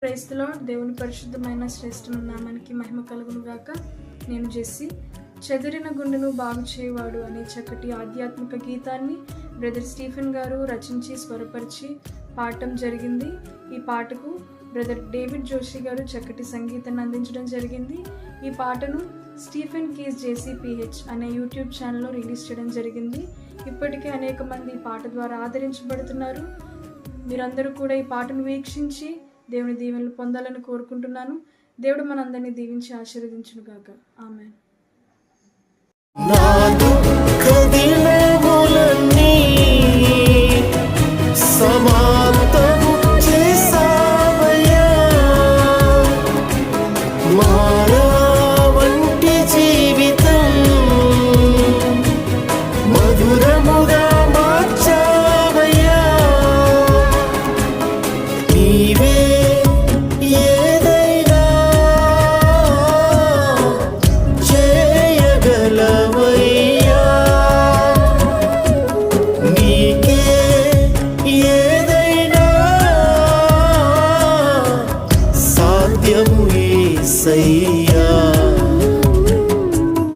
Praise the lord. దేవుని పరిశుద్ధమైన శ్రేష్ఠమైన నామానికి మహిమ కలుగును గాక. నేను జెస్సి చెదిరిన గుండెను బాగు చేయవాడు అనే చక్కటి ఆధ్యాత్మిక గీతాన్ని బ్రదర్ స్టీఫెన్ గారు రచించి స్వరపరిచి పాడటం జరిగింది. ఈ పాటకు బ్రదర్ డేవిడ్ జోషి గారు చక్కటి సంగీతాన్ని అందించడం జరిగింది. ఈ పాటను స్టీఫెన్ కీస్ జేసీపీహెచ్ అనే యూట్యూబ్ ఛానల్లో రిలీజ్ చేయడం జరిగింది. ఇప్పటికే అనేక మంది ఈ పాట ద్వారా ఆదరించబడుతున్నారు. మీరందరూ కూడా ఈ పాటను వీక్షించి దేవుని దీవెనలు పొందాలని కోరుకుంటున్నాను. దేవుడు మనందరినీ దీవించి ఆశీర్వదించును గాక. ఆమేన్. యేసయ్యా